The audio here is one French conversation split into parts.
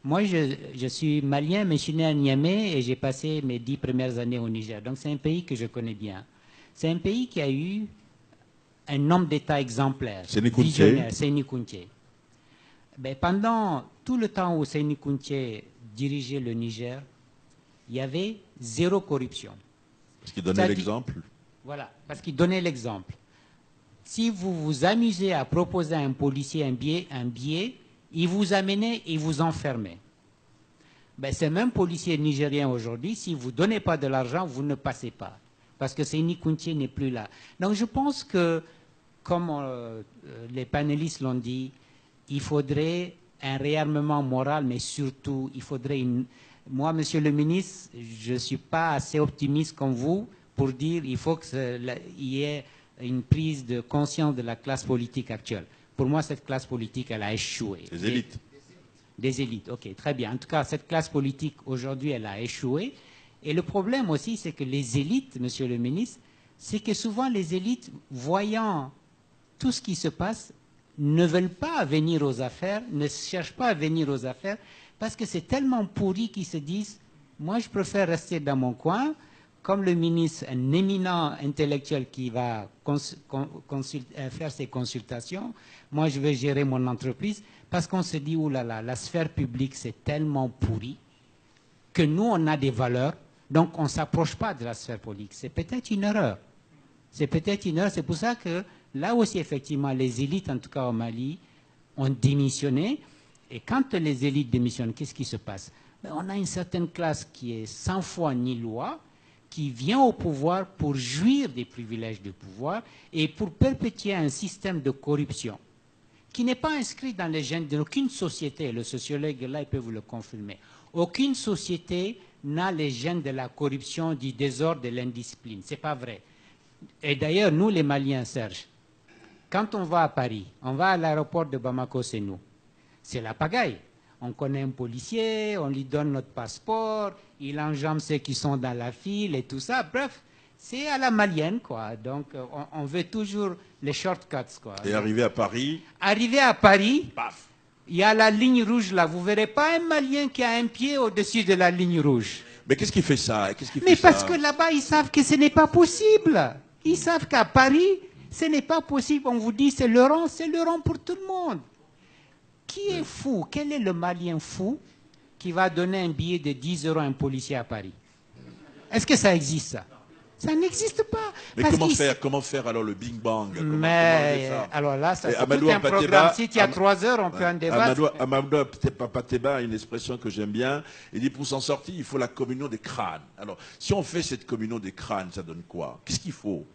Moi, je suis malien, mais je suis né à Niamey et j'ai passé mes 10 premières années au Niger. Donc, c'est un pays que je connais bien. C'est un pays qui a eu un homme d'État exemplaire, visionnaire, Séni Kountché. Ben, pendant tout le temps où Séni Kountché dirigeait le Niger, il y avait zéro corruption. Parce qu'il donnait l'exemple. Voilà, parce qu'il donnait l'exemple. Si vous vous amusez à proposer à un policier un billet, il vous amenait et vous enfermait. Ben, ces mêmes policiers nigériens aujourd'hui, si vous ne donnez pas de l'argent, vous ne passez pas. Parce que Séni Kountché n'est plus là. Donc je pense que, comme les panélistes l'ont dit, il faudrait un réarmement moral, mais surtout, il faudrait une... Moi, monsieur le ministre, je ne suis pas assez optimiste comme vous pour dire qu'il faut qu'il y ait une prise de conscience de la classe politique actuelle. Pour moi, cette classe politique, elle a échoué. Les élites. Des élites, ok, très bien. En tout cas, cette classe politique, aujourd'hui, elle a échoué. Et le problème aussi, c'est que les élites, monsieur le ministre, c'est que souvent les élites, voyant tout ce qui se passe, ne veulent pas venir aux affaires, ne cherchent pas à venir aux affaires, parce que c'est tellement pourri qu'ils se disent, moi je préfère rester dans mon coin, comme le ministre, un éminent intellectuel qui va faire ses consultations, moi je vais gérer mon entreprise, parce qu'on se dit, oulala, la sphère publique c'est tellement pourri, que nous on a des valeurs, donc on ne s'approche pas de la sphère politique. C'est peut-être une erreur. C'est peut-être une erreur, c'est pour ça que là aussi, effectivement, les élites, en tout cas au Mali, ont démissionné. Et quand les élites démissionnent, qu'est-ce qui se passe? On a une certaine classe qui est sans foi ni loi, qui vient au pouvoir pour jouir des privilèges du pouvoir et pour perpétuer un système de corruption qui n'est pas inscrit dans les gènes d'aucune société. Le sociologue, là, il peut vous le confirmer. Aucune société n'a les gènes de la corruption, du désordre, de l'indiscipline. Ce n'est pas vrai. Et d'ailleurs, nous, les Maliens, Serge, quand on va à Paris, on va à l'aéroport de Bamako, c'est nous. C'est la pagaille. On connaît un policier, on lui donne notre passeport, il enjambe ceux qui sont dans la file et tout ça. Bref, c'est à la malienne, quoi. Donc, on veut toujours les shortcuts, quoi. Et arrivé à Paris... Arrivé à Paris, paf, il y a la ligne rouge là. Vous ne verrez pas un Malien qui a un pied au-dessus de la ligne rouge. Mais qu'est-ce qui fait ça? Mais parce que là-bas, ils savent que ce n'est pas possible. Ils savent qu'à Paris, ce n'est pas possible. On vous dit c'est le rang pour tout le monde. Qui est fou? Quel est le Malien fou qui va donner un billet de 10 € à un policier à Paris? Est-ce que ça existe, ça? Ça n'existe pas. Mais comment faire alors le Bing Bang? Mais alors là, ça c'est tout un programme. Si il y a 3 heures, on peut en débattre. Amadou Pateba a une expression que j'aime bien. Il dit pour s'en sortir, il faut la communion des crânes. Alors, si on fait cette communion des crânes, ça donne quoi? Qu'est-ce qu'il faut?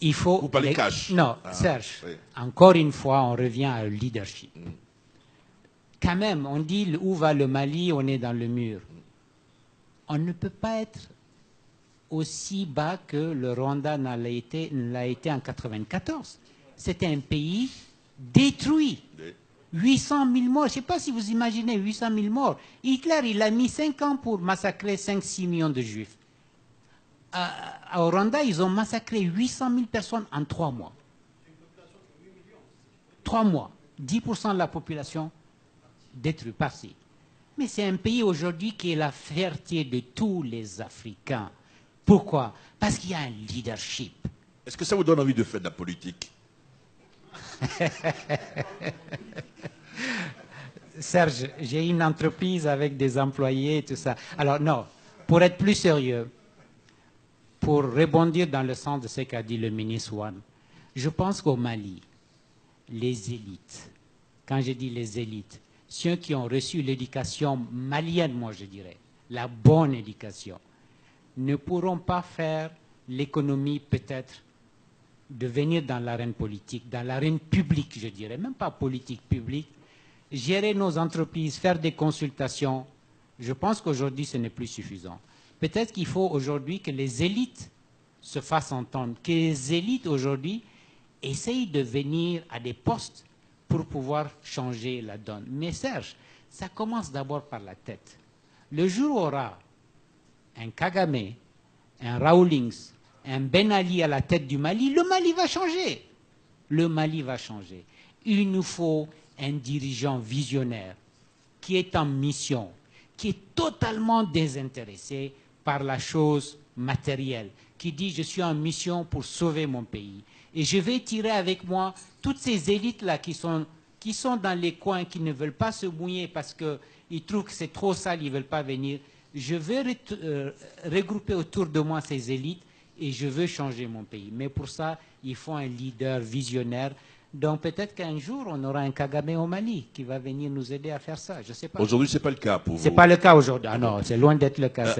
Il faut... Ou pas les cash? Non, Serge, oui. Encore une fois, on revient au leadership. Quand même, on dit où va le Mali, on est dans le mur. On ne peut pas être aussi bas que le Rwanda l'a été en 1994. C'était un pays détruit. 800 000 morts. Je ne sais pas si vous imaginez 800 000 morts. Hitler, il a mis 5 ans pour massacrer 5-6 millions de Juifs. Au Rwanda, ils ont massacré 800 000 personnes en 3 mois. 3 mois. 10% de la population détruite, partie. Mais c'est un pays aujourd'hui qui est la fierté de tous les Africains. Pourquoi? Parce qu'il y a un leadership. Est-ce que ça vous donne envie de faire de la politique? Serge, j'ai une entreprise avec des employés et tout ça. Alors non, pour être plus sérieux, pour rebondir dans le sens de ce qu'a dit le ministre Wan, je pense qu'au Mali, les élites, quand je dis les élites, ceux qui ont reçu l'éducation malienne, moi je dirais, la bonne éducation, ne pourront pas faire l'économie peut-être de venir dans l'arène politique, dans l'arène publique, je dirais, même pas politique, publique, gérer nos entreprises, faire des consultations. Je pense qu'aujourd'hui, ce n'est plus suffisant. Peut-être qu'il faut aujourd'hui que les élites se fassent entendre, que les élites aujourd'hui essayent de venir à des postes pour pouvoir changer la donne. Mais Serge, ça commence d'abord par la tête. Le jour où on aura un Kagame, un Rawlings, un Ben Ali à la tête du Mali, le Mali va changer. Le Mali va changer. Il nous faut un dirigeant visionnaire, qui est en mission, qui est totalement désintéressé par la chose matérielle, qui dit je suis en mission pour sauver mon pays. Et je vais tirer avec moi toutes ces élites-là qui sont dans les coins, qui ne veulent pas se mouiller parce qu'ils trouvent que c'est trop sale, ils ne veulent pas venir. Je vais regrouper autour de moi ces élites et je veux changer mon pays. Mais pour ça, il faut un leader visionnaire. Donc peut-être qu'un jour, on aura un Kagame au Mali qui va venir nous aider à faire ça. Je ne sais pas. Aujourd'hui, ce n'est pas le cas pour vous. Ce n'est pas le cas aujourd'hui. Ah non, c'est loin d'être le cas.